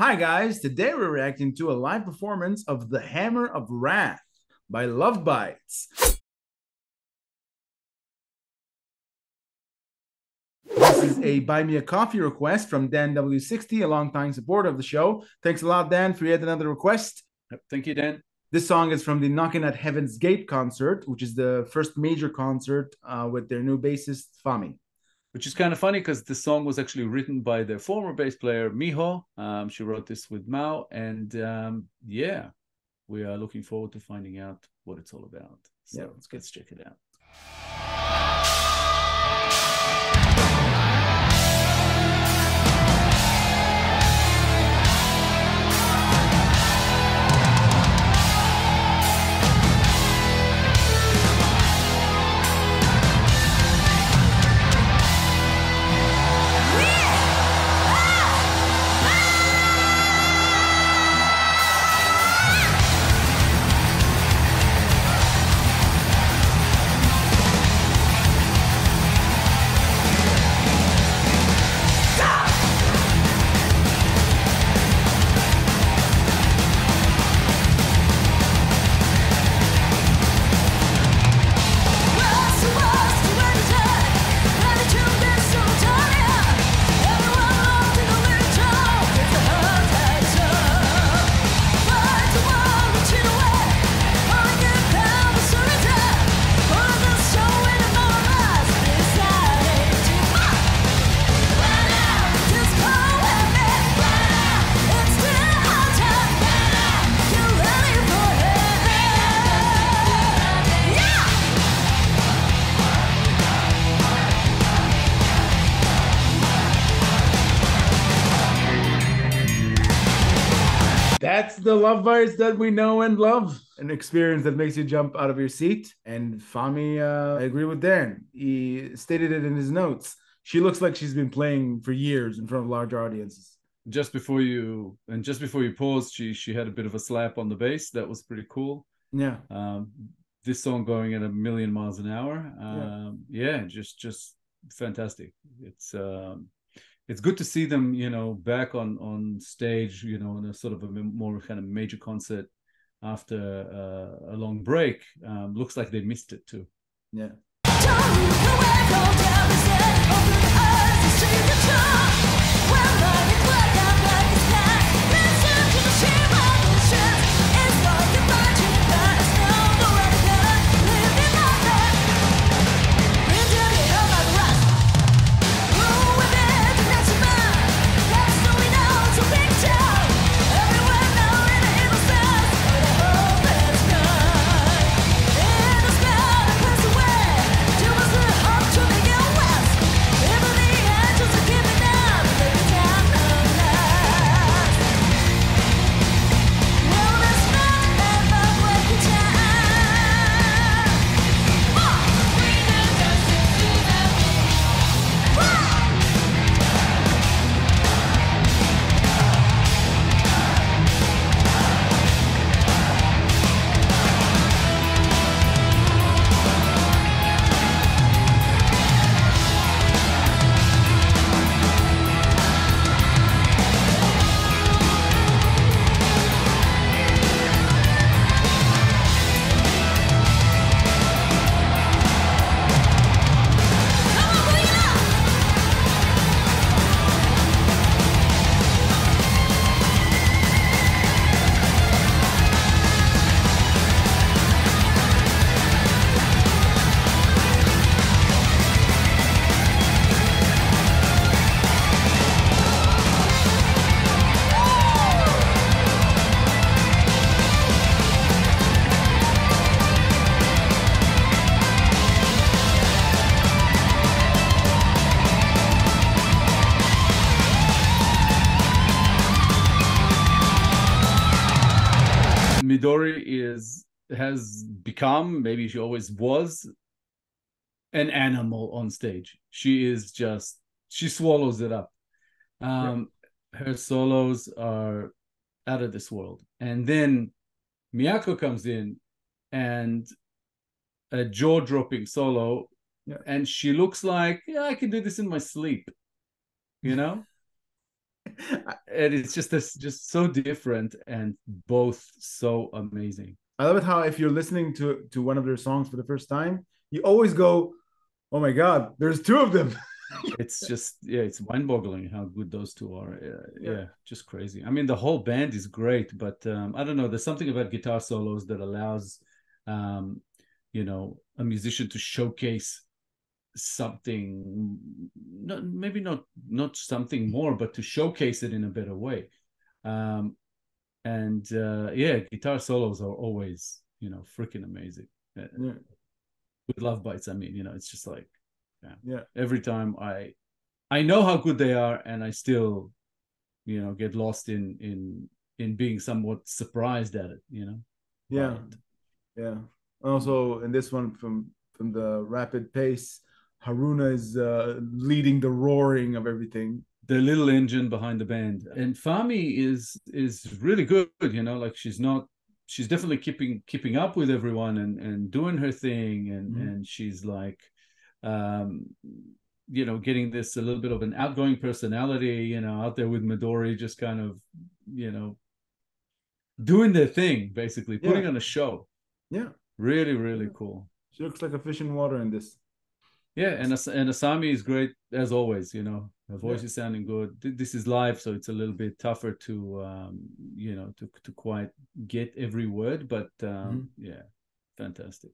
Hi guys, today we're reacting to a live performance of The Hammer of Wrath by Lovebites. This is a Buy Me a Coffee request from Dan W60, a longtime supporter of the show. Thanks a lot, Dan, for yet another request. Thank you, Dan. This song is from the Knockin' at Heaven's Gate concert, which is the first major concert with their new bassist, Fami. Which is kind of funny because the song was actually written by their former bass player, Miho. She wrote this with Mao. And yeah, we are looking forward to finding out what it's all about. So Yeah, let's check it out. That's the Lovebites that we know and love. An experience that makes you jump out of your seat. And Fami, I agree with Dan. He stated it in his notes. She looks like she's been playing for years in front of larger audiences. Just before you paused, she had a bit of a slap on the bass. That was pretty cool. Yeah. This song going at 1,000,000 miles an hour. Yeah, just fantastic. It's good to see them, back on stage, in a sort of a more kind of major concert after a long break. Looks like they missed it too. Yeah. Midori has become, maybe she always was, an animal on stage. She swallows it up. Her solos are out of this world. And then Miyako comes in and a jaw-dropping solo, and she looks like, yeah, I can do this in my sleep, you know? And it's just this, just so different and both so amazing. I love it how if you're listening to one of their songs for the first time, you always go, "Oh my God, there's two of them." It's just, yeah, it's mind-boggling how good those two are. Yeah. Yeah, just crazy. I mean, the whole band is great, but I don't know. There's something about guitar solos that allows, um, a musician to showcase something, maybe not something more, but to showcase it in a better way. Um, and yeah, guitar solos are always, freaking amazing. Yeah. With Lovebites, I mean, it's just like, Yeah. every time I know how good they are, and I still, get lost in being somewhat surprised at it, Yeah. Yeah. Also, in this one, from the rapid pace, Haruna is leading the roaring of everything. The little engine behind the band. And Fami is really good, like she's definitely keeping up with everyone and doing her thing, and she's like, getting this a little bit of an outgoing personality, out there with Midori, just kind of, doing their thing, basically, putting on a show. Yeah. Really, really cool. She looks like a fish in water in this. Yeah, and Asami is great as always. Her voice is sounding good. This is live, so it's a little bit tougher to to quite get every word, but yeah, fantastic.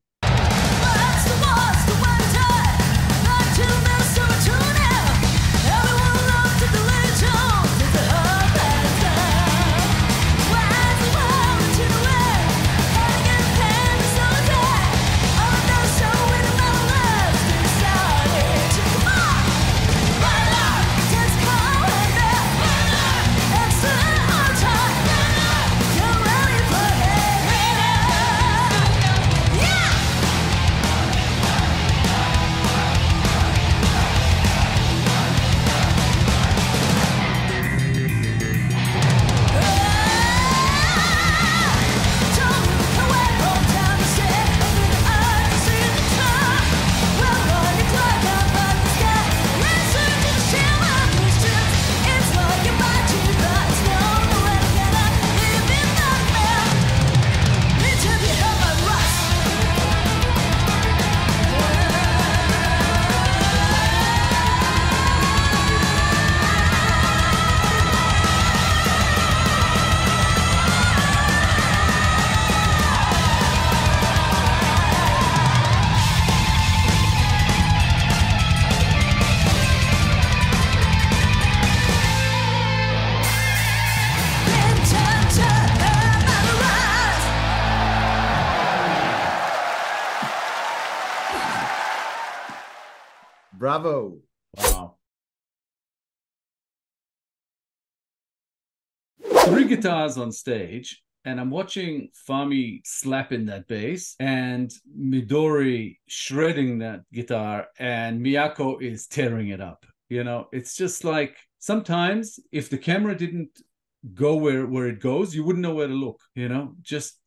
Bravo. Wow. 3 guitars on stage, and I'm watching Fami slapping that bass and Midori shredding that guitar, and Miyako is tearing it up. It's just like, sometimes if the camera didn't go where it goes, you wouldn't know where to look. Just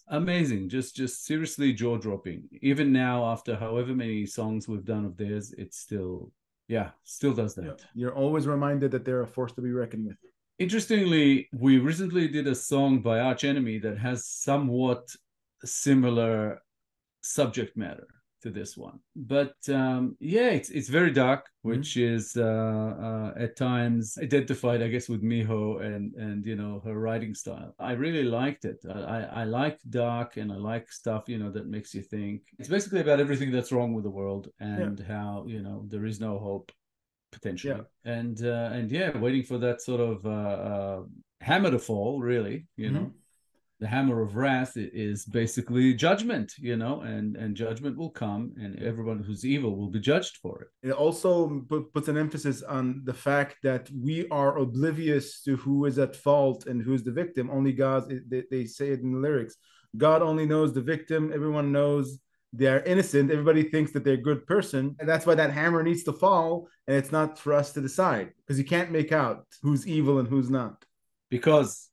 amazing, just seriously jaw-dropping. Even now, after however many songs we've done of theirs, it's still does that. Yeah. You're always reminded that they're a force to be reckoned with. Interestingly, we recently did a song by Arch Enemy that has somewhat similar subject matter to this one, but it's very dark, which is at times identified, I guess, with Miho and her writing style. I really liked it. I like dark, and I like stuff that makes you think. It's basically about everything that's wrong with the world, and how there is no hope potentially, and waiting for that sort of hammer to fall, really. The hammer of wrath is basically judgment, and judgment will come, and everyone who's evil will be judged for it. It also puts an emphasis on the fact that we are oblivious to who is at fault and who's the victim. Only God, they say it in the lyrics, God only knows the victim. Everyone knows they are innocent. Everybody thinks that they're a good person. And that's why that hammer needs to fall. And it's not for us to decide, because you can't make out who's evil and who's not. Because,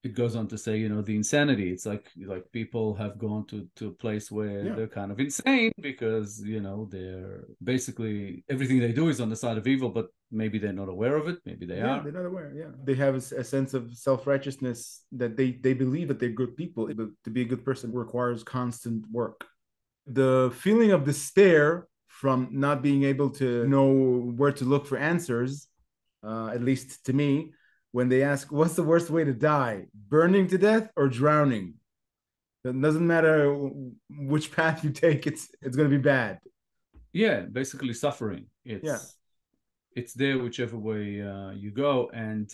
it goes on to say, you know, the insanity. It's like people have gone to a place where they're kind of insane because, you know, they're basically everything they do is on the side of evil, but maybe they're not aware of it. Maybe they are. They're not aware. Yeah, they have a sense of self-righteousness that they believe that they're good people. But to be a good person requires constant work. The feeling of despair from not being able to know where to look for answers, at least to me, when they ask, what's the worst way to die? Burning to death or drowning? It doesn't matter which path you take, it's going to be bad. Yeah, basically suffering. It's there whichever way you go, and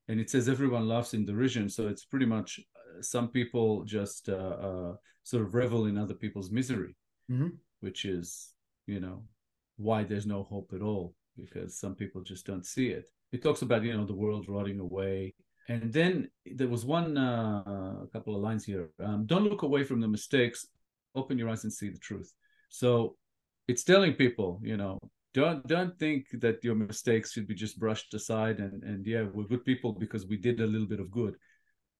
it says everyone laughs in derision. So it's pretty much some people just sort of revel in other people's misery, which is, you know, why there's no hope at all, because some people just don't see it. It talks about, you know, the world rotting away. And then there was one, a couple of lines here. Don't look away from the mistakes. Open your eyes and see the truth. So it's telling people, you know, don't think that your mistakes should be just brushed aside and yeah, we're good people because we did a little bit of good.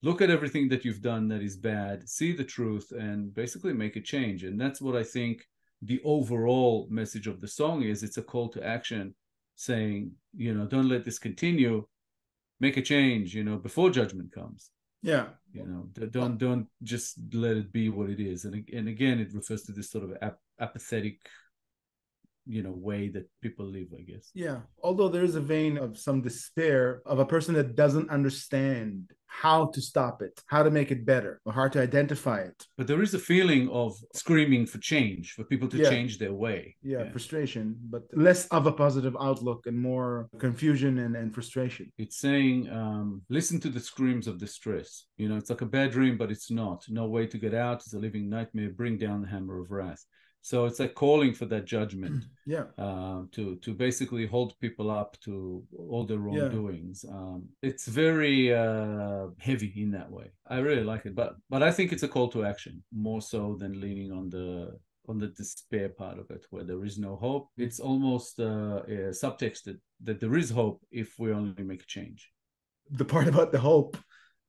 Look at everything that you've done that is bad, see the truth, and basically make a change. And that's what I think the overall message of the song is. It's a call to action saying, you know, don't let this continue, make a change, you know, before judgment comes. Yeah. You know, don't just let it be what it is. And again, it refers to this sort of apathetic, you know, way that people live, I guess. Yeah, although there is a vein of some despair of a person that doesn't understand how to stop it, how to make it better, or how to identify it. But there is a feeling of screaming for change, for people to change their way. Frustration, but less of a positive outlook and more confusion and frustration. It's saying, listen to the screams of distress. You know, it's like a bad dream, but it's not. No way to get out. It's a living nightmare. Bring down the hammer of wrath. So it's like calling for that judgment, to basically hold people up to all their wrongdoings. It's very heavy in that way. I really like it, but I think it's a call to action more so than leaning on the despair part of it, where there is no hope. It's almost a subtext that there is hope if we only make a change. The part about the hope,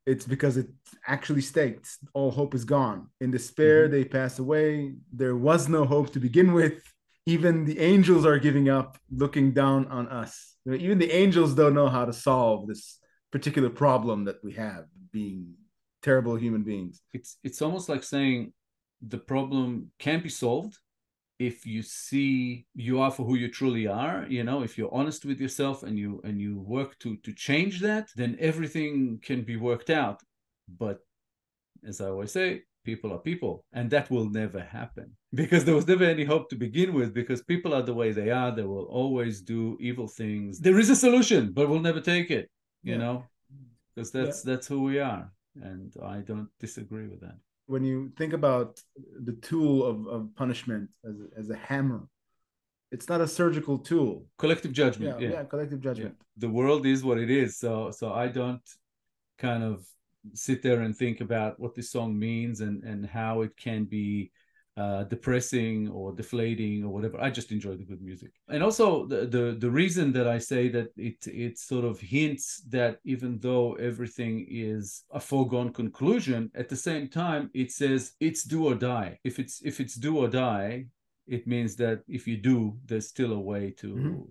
it's because it actually states all hope is gone. In despair, they pass away. There was no hope to begin with. Even the angels are giving up, looking down on us. Even the angels don't know how to solve this particular problem that we have, being terrible human beings. It's almost like saying the problem can be solved if you see you are for who you truly are. You know, if you're honest with yourself and you work to change that, then everything can be worked out. But as I always say, people are people, and that will never happen because there was never any hope to begin with, because people are the way they are. They will always do evil things. There is a solution, but we'll never take it, you know, because that's who we are. And I don't disagree with that. When you think about the tool of punishment as a hammer, it's not a surgical tool. Collective judgment. Collective judgment. The world is what it is. So I don't kind of sit there and think about what this song means and how it can be depressing or deflating or whatever. I just enjoy the good music. And also the reason that I say that it sort of hints that even though everything is a foregone conclusion, at the same time it says it's do or die. If it's do or die, it means that if you do, there's still a way to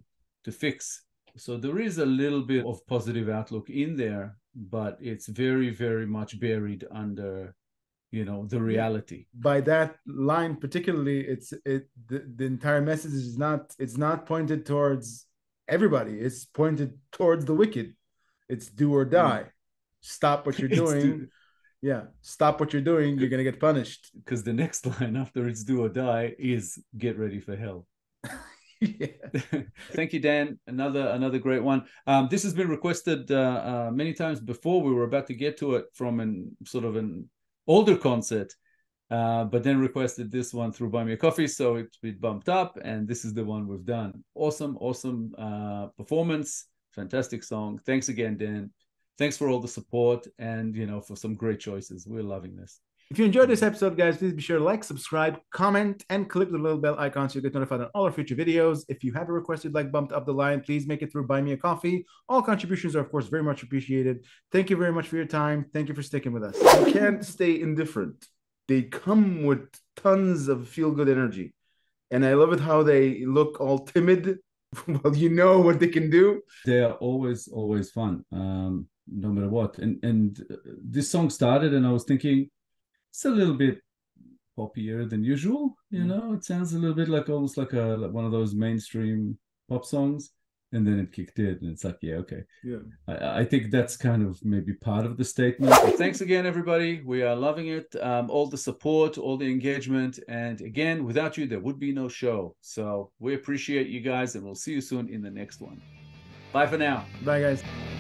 fix. So there is a little bit of positive outlook in there, but it's very, very much buried under, you know, the reality. By that line particularly, the entire message is not pointed towards everybody. It's pointed towards the wicked. It's do or die. Stop what you're doing. Stop what you're doing. You're gonna get punished. Because the next line after it's do or die is get ready for hell. Thank you, Dan. Another great one. This has been requested many times before. We were about to get to it from an older concert, but then requested this one through Buy Me a Coffee, so it's been bumped up, and this is the one we've done. Awesome performance, fantastic song. Thanks again, Dan. Thanks for all the support and, you know, for some great choices. We're loving this. If you enjoyed this episode, guys, please be sure to like, subscribe, comment, and click the little bell icon so you get notified on all our future videos. If you have a request you'd like bumped up the line, please make it through Buy Me a Coffee. All contributions are, of course, very much appreciated. Thank you very much for your time. Thank you for sticking with us. You can't stay indifferent. They come with tons of feel-good energy. And I love it how they look all timid. Well, you know what they can do. They are always fun, no matter what. And this song started, and I was thinking, it's a little bit poppier than usual. You know, it sounds a little bit like almost like one of those mainstream pop songs. And then it kicked in, and it's like, yeah, okay. Yeah. I think that's kind of maybe part of the statement. But thanks again, everybody. We are loving it. All the support, all the engagement. And again, without you, there would be no show. So we appreciate you guys, and we'll see you soon in the next one. Bye for now. Bye, guys.